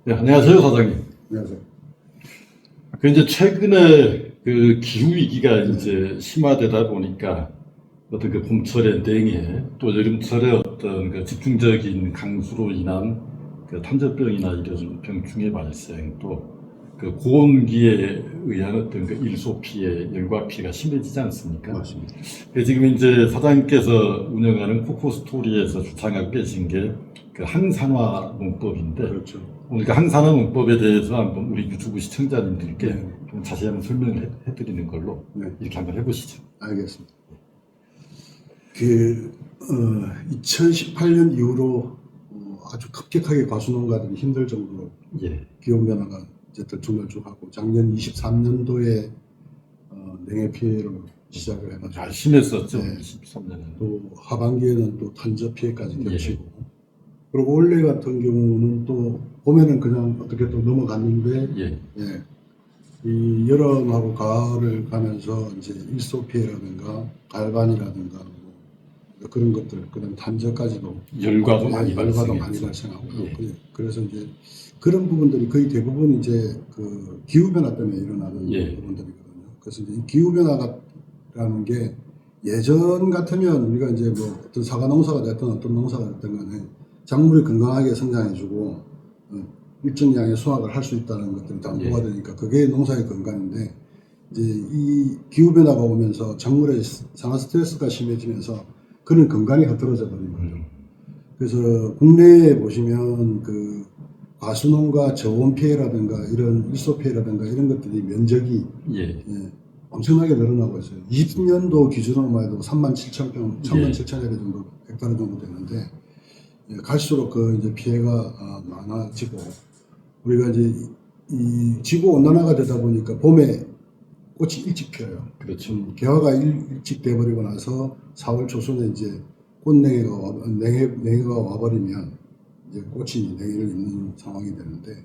네, 안녕하세요, 사장님. 안녕하세요. 이제 최근에 그 기후 위기가 이제 심화되다 보니까 어떤 그 봄철의 냉해 또 여름철에 어떤 그 집중적인 강수로 인한 그 탄저병이나 이런 병충해 발생 또 그 고온기에 의한 어떤 그 일소 피해, 열과 피해가 심해지지 않습니까? 맞습니다. 지금 이제 사장님께서 운영하는 코코스토리에서 주창하고 계신 게 그 항산화 농법인데 그렇죠. 오늘 그 항산화 농법에 대해서 한번 우리 유튜브 시청자님들께 네. 좀 자세히 한번 설명을 해드리는 걸로 네. 이렇게 한번 해보시죠. 알겠습니다. 2018년 이후로 아주 급격하게 과수농가들이 힘들 정도로 예, 기온변화가 이제 들쭉날쭉하고 작년 23년도에 냉해 피해를 시작을 해가지고 잘 심했었죠. 네. 23년은. 또 하반기에는 또 탄저 피해까지 예. 겹치고 그리고 올해 같은 경우는 또 봄에는 그냥 어떻게 또 넘어갔는데 예, 이 여름하고 가을을 가면서 이제 일소 피해라든가 갈반이라든가 뭐 그런 것들, 그다음 단저까지도 열과도 많이 열과도 많이 발생했죠. 발생하고 예. 그래서 이제 그런 부분들이 거의 대부분 이제 그 기후 변화 때문에 일어나는 예. 부분들이거든요. 그래서 이제 이 기후 변화라는 게 예전 같으면 우리가 이제 뭐 어떤 사과 농사가 됐든 어떤 농사가 됐든 간에 작물이 건강하게 성장해주고 일정 양의 수확을 할 수 있다는 것들이 담보가 예. 되니까 그게 농사의 건강인데 이제 이 기후 변화가 오면서 작물의 산화 스트레스가 심해지면서 그런 건강이 흐트러져 버린 거죠. 그래서 국내에 보시면 그 과수농가 저온 피해라든가 이런 일소 피해라든가 이런 것들이 면적이 예, 엄청나게 늘어나고 있어요. 20년도 기준으로만 해도 37,000평, 17,000여 개 정도 헥타르 정도 되는데 갈수록 그 이제 피해가 많아지고 우리가 이제 이 지구 온난화가 되다 보니까 봄에 꽃이 일찍 피어요. 그렇죠. 개화가 일찍 돼버리고 나서 4월 초순에 이제 냉해가 와버리면 이제 꽃이 냉해를 입는 상황이 되는데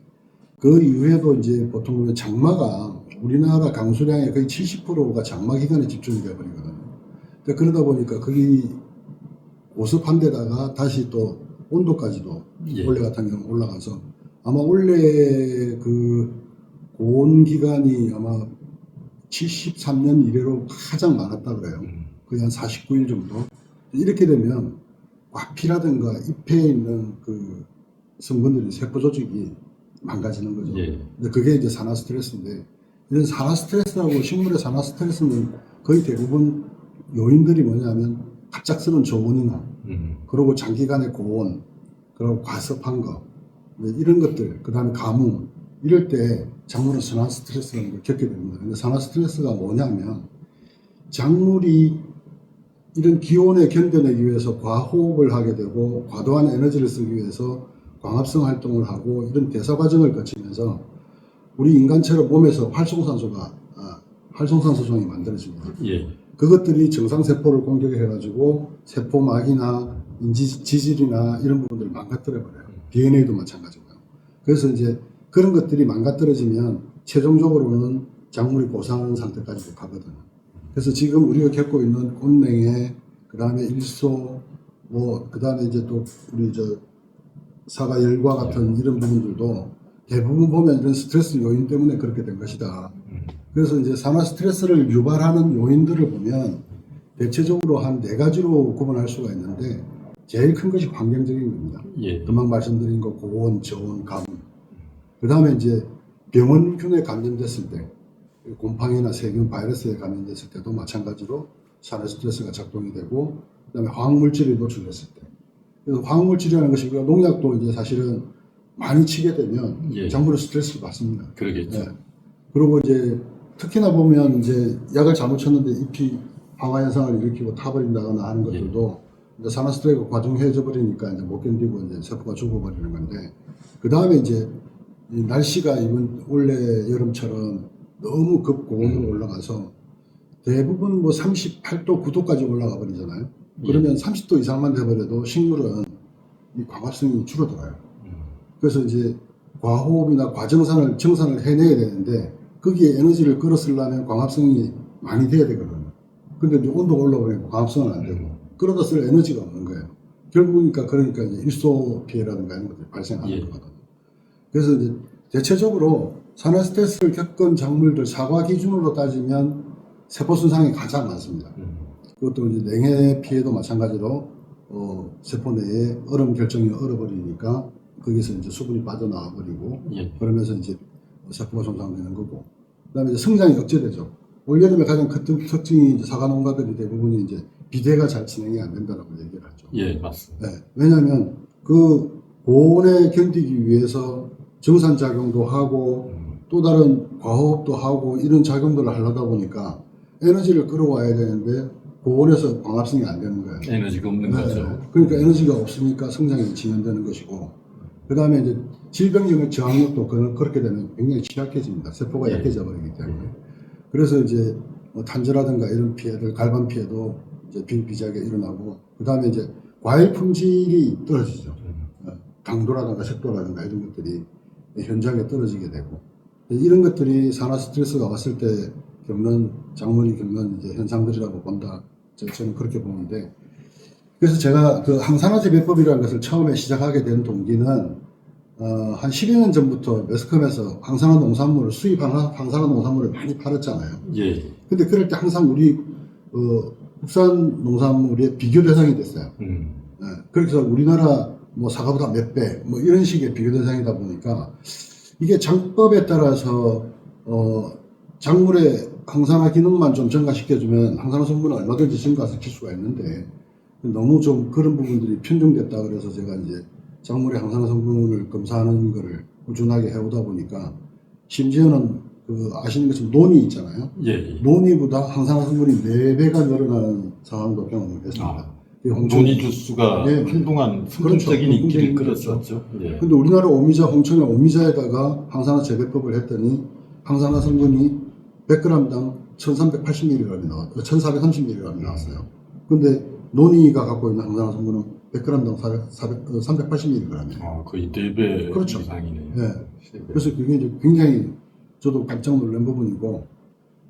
그 이후에도 이제 보통 보면 장마가 우리나라 강수량의 거의 70%가 장마 기간에 집중이 되어버리거든요. 그러다 보니까 거기 오습한 데다가 다시 또 온도까지도 예. 올해 같은 경우는 올라가서 아마 올해 그 고온 기간이 아마 73년 이래로 가장 많았다 그래요. 거의 한 49일 정도. 이렇게 되면 과피라든가 잎에 있는 그 성분들이 세포 조직이 망가지는 거죠. 예. 근데 그게 이제 산화 스트레스인데 이런 산화 스트레스하고 식물의 산화 스트레스는 거의 대부분 요인들이 뭐냐면 갑작스러운 저온이나 그리고 장기간의 고온 그리고 과습한 거 이런 것들 그 다음에 가뭄 이럴 때 작물은 산화 스트레스라는 걸 겪게 됩니다. 근데 산화 스트레스가 뭐냐면 작물이 이런 기온에 견뎌내기 위해서 과호흡을 하게 되고 과도한 에너지를 쓰기 위해서 광합성 활동을 하고 이런 대사 과정을 거치면서 우리 인간처럼 몸에서 활성산소종이 만들어집니다. 예. 그것들이 정상세포를 공격해가지고 세포막이나 지질이나 이런 부분들을 망가뜨려버려요. DNA도 마찬가지고요. 그래서 이제 그런 것들이 망가뜨려지면 최종적으로는 작물이 고사하는 상태까지도 가거든요. 그래서 지금 우리가 겪고 있는 꽃냉해, 그 다음에 일소, 그 다음에 이제 또 우리 사과 열과 같은 이런 부분들도 대부분 보면 이런 스트레스 요인 때문에 그렇게 된 것이다. 그래서 이제 산화 스트레스를 유발하는 요인들을 보면 대체적으로 한 4가지로 구분할 수가 있는데 제일 큰 것이 환경적인 겁니다. 예. 금방 말씀드린 거 고온, 저온, 가뭄. 그 다음에 이제 병원균에 감염됐을 때 곰팡이나 세균, 바이러스에 감염됐을 때도 마찬가지로 산화 스트레스가 작동이 되고 그 다음에 화학물질에 노출됐을 때 그래서 화학물질이라는 것이 우리가 농약도 이제 사실은 많이 치게 되면 예. 작물에 스트레스를 받습니다. 그러겠죠. 네. 그리고 이제 특히나 보면 이제 약을 잘못 쳤는데 잎이 황화 현상을 일으키고 타버린다거나 하는 것들도 이제 산화 스트레스가 과중해져 버리니까 이제 못 견디고 이제 세포가 죽어버리는 건데 그 다음에 이제 이 날씨가 이번 올해 여름처럼 너무 급고온으로 올라가서 대부분 뭐 38도, 9도까지 올라가 버리잖아요. 그러면 30도 이상만 돼버려도 식물은 이 광합성이 줄어들어요. 그래서 이제 과호흡이나 정산을 해내야 되는데 거기에 에너지를 끌어쓰려면 광합성이 많이 돼야 되거든요. 근데 이제 온도가 올라오니까 광합성은 안 되고 끌어다 쓸 에너지가 없는 거예요. 그러니까 이제 일소 피해라든가 이런 것들이 발생하는 거거든요. 그래서 이제 대체적으로 산화 스트레스를 겪은 작물들 사과 기준으로 따지면 세포 손상이 가장 많습니다. 그것도 이제 냉해 피해도 마찬가지로 세포 내에 얼음 결정이 얼어버리니까 거기서 이제 수분이 빠져나와 버리고 예. 그러면서 이제 세포가 손상되는 거고 그다음에 이제 성장이 억제되죠. 올여름에 가장 큰 특징이 이제 사과 농가들이 대부분이 이제 비대가 잘 진행이 안 된다라고 얘기를 하죠. 예, 맞습니다. 네, 왜냐하면 그 고온에 견디기 위해서 정산작용도 하고 또 다른 과호흡도 하고 이런 작용들을 하려다 보니까 에너지를 끌어와야 되는데 고온에서 광합성이 안 되는 거예요. 에너지가 없는 네, 거죠. 그러니까 에너지가 없으니까 성장이 진행되는 것이고 그 다음에 이제 질병 저항력도 그렇게 되면 굉장히 취약해집니다. 세포가 예. 약해져 버리기 때문에. 그래서 이제 뭐 탄저라든가 이런 피해들, 갈반 피해도 이제 비일비재하게 일어나고 그 다음에 이제 과일 품질이 떨어지죠. 당도라든가 색도라든가 이런 것들이 현저하게 떨어지게 되고 이런 것들이 산화 스트레스가 왔을 때 겪는 작물이 겪는 이제 현상들이라고 본다. 저는 그렇게 보는데 그래서 제가 그 항산화 재배법이라는 것을 처음에 시작하게 된 동기는 한 10여 년 전부터 매스컴에서 항산화 농산물을 항산화 농산물을 많이 팔았잖아요. 예. 근데 그럴 때 항상 우리 국산 농산물의 비교 대상이 됐어요. 네, 그래서 우리나라 뭐 사과보다 몇 배, 뭐 이런 식의 비교 대상이다 보니까 이게 장법에 따라서 작물의 항산화 기능만 좀 증가시켜주면 항산화 성분은 얼마든지 증가시킬 수가 있는데 너무 좀 그런 부분들이 편중됐다 그래서 제가 이제 작물의 항산화 성분을 검사하는 거를 꾸준하게 해오다 보니까 심지어는 그 아시는 것처럼 논이 있잖아요. 예. 논이보다 항산화 성분이 4배가 늘어나는 상황도 경험을 했습니다. 논이 주수가 네. 한동안 선풍적인 그렇죠. 인기를 끌었었죠. 예. 근데 우리나라 오미자, 홍천의 오미자에다가 항산화 재배법을 했더니 항산화 성분이 100g당 1380mg이 나왔어요. 1430mg이 나왔어요. 근데 논이가 갖고 있는 항산화 성분은 100g당 380mg이에요. 거의 4배 그렇죠. 이상이네요. 네. 그래서 그게 이제 굉장히 저도 깜짝 놀란 부분이고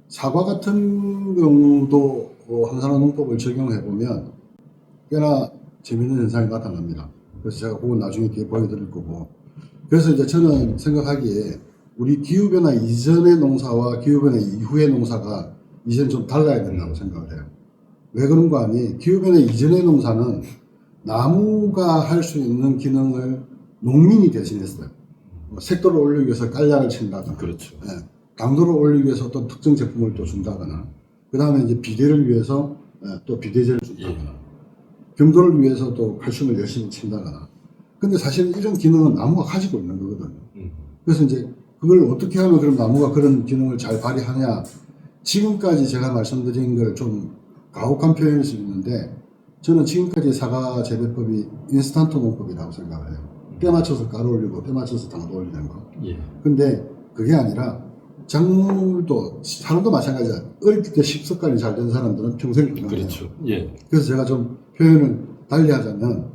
사과 같은 경우도 항산화 농법을 적용해 보면 꽤나 재미있는 현상이 나타납니다. 그래서 제가 그건 나중에 뒤에 보여드릴 거고. 그래서 이제 저는 생각하기에 우리 기후변화 이전의 농사와 기후변화 이후의 농사가 이제는 좀 달라야 된다고 생각을 해요. 왜 그런 거 아니? 기후변화 이전의 농사는 나무가 할 수 있는 기능을 농민이 대신했어요. 색도를 올리기 위해서 깔량을 친다거나. 그렇죠. 예, 당도를 올리기 위해서 어떤 특정 제품을 또 준다거나. 그 다음에 이제 비대를 위해서 또 비대제를 준다거나. 경도를 위해서 또 칼슘을 열심히 친다거나. 근데 사실 이런 기능은 나무가 가지고 있는 거거든요. 그래서 이제 그걸 어떻게 하면 그럼 나무가 그런 기능을 잘 발휘하냐. 지금까지 제가 말씀드린 걸 좀 가혹한 표현일 수 있는데 저는 지금까지 사과 재배법이 인스턴트 농법이라고 생각을 해요. 때 맞춰서 가루 올리고 때 맞춰서 당도 올리는 거. 예. 근데 그게 아니라 작물도 사람도 마찬가지야. 어릴 때 식습관이 잘 된 사람들은 평생 건강해요. 그렇죠. 예. 그래서 제가 좀 표현을 달리 하자면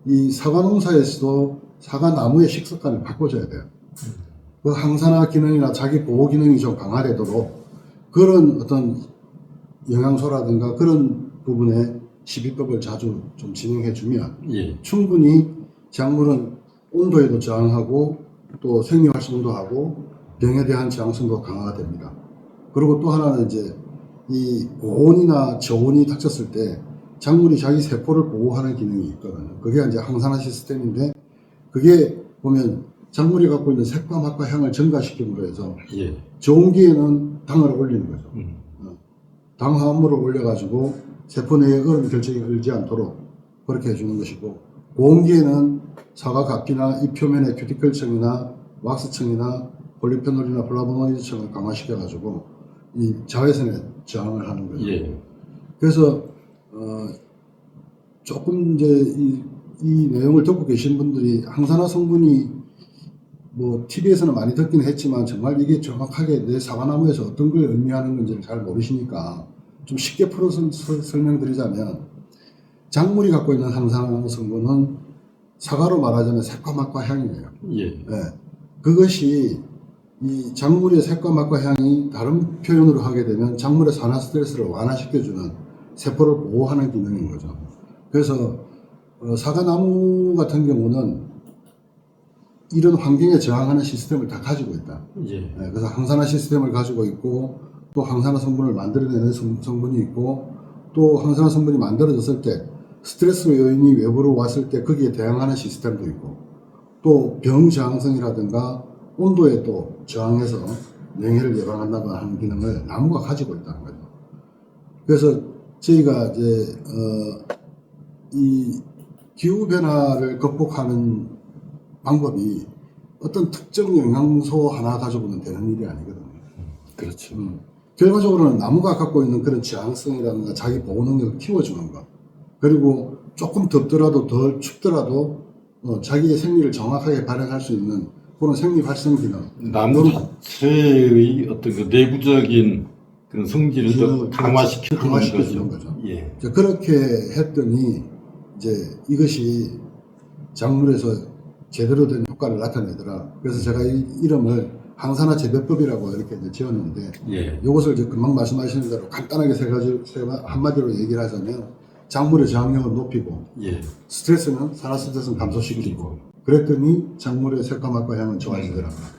이 사과 농사에서도 사과 나무의 식습관을 바꿔줘야 돼요. 그 항산화 기능이나 자기 보호 기능이 좀 강화되도록 그런 어떤 영양소라든가 그런 부분에 시비법을 자주 좀 진행해주면 예. 충분히 작물은 온도에도 저항하고 또 생리 활성도 하고 병에 대한 저항성도 강화가 됩니다. 그리고 또 하나는 이제 이 고온이나 저온이 닥쳤을 때 작물이 자기 세포를 보호하는 기능이 있거든요. 그게 이제 항산화 시스템인데 그게 보면 작물이 갖고 있는 색과 맛과 향을 증가시킴으로 해서 예. 좋은 기에는 당을 올리는 거죠. 당 화합물을 올려가지고 세포 내에 얼음 결정이 얼지 않도록 그렇게 해주는 것이고 고온기에는 사과 갓피나 잎 표면의 큐티클층이나 왁스층이나 폴리페놀이나 플라보노이드층을 강화시켜가지고 이 자외선에 저항을 하는 거예요. 예. 그래서 조금 이제 이 내용을 듣고 계신 분들이 항산화 성분이 뭐 TV에서는 많이 듣긴 했지만 정말 이게 정확하게 내 사과나무에서 어떤 걸 의미하는 건지를 잘 모르시니까 좀 쉽게 풀어서 설명드리자면 작물이 갖고 있는 항산화 성분은 사과로 말하자면 색과 맛과 향이에요. 예. 네. 그것이 이 작물의 색과 맛과 향이 다른 표현으로 하게 되면 작물의 산화 스트레스를 완화시켜주는 세포를 보호하는 기능인 거죠. 그래서 사과나무 같은 경우는 이런 환경에 저항하는 시스템을 다 가지고 있다. 예. 예, 그래서 항산화 시스템을 가지고 있고 또 항산화 성분을 만들어내는 성분이 있고 또 항산화 성분이 만들어졌을 때 스트레스 요인이 외부로 왔을 때 거기에 대응하는 시스템도 있고 또 병 저항성이라든가 온도에 또 저항해서 냉해를 예방한다거나 하는 기능을 나무가 가지고 있다는 거죠. 그래서 저희가 이제 이 기후 변화를 극복하는 방법이 어떤 특정 영양소 하나 가지고는 되는 일이 아니거든요. 그렇죠. 결과적으로는 나무가 갖고 있는 그런 지향성이라든가 자기 보호 능력을 키워주는 것, 그리고 조금 덥더라도 덜 춥더라도 자기의 생리를 정확하게 발현할 수 있는 그런 생리 활성 기능, 나무 자체의 어떤 그 내부적인 그런 성질을 더 기능을 강화시켜주는 거죠. 예. 이제 그렇게 했더니 이제 이것이 작물에서 제대로 된 효과를 나타내더라. 그래서 제가 이 이름을 항산화 재배법이라고 이렇게 이제 지었는데 예. 이것을 이제 금방 말씀하시는 대로 간단하게 한마디로 얘기를 하자면 작물의 저항력을 높이고 예. 스트레스는 산화스트레스는 감소시키고 그랬더니 작물의 색감과 향은 좋아지더라고요.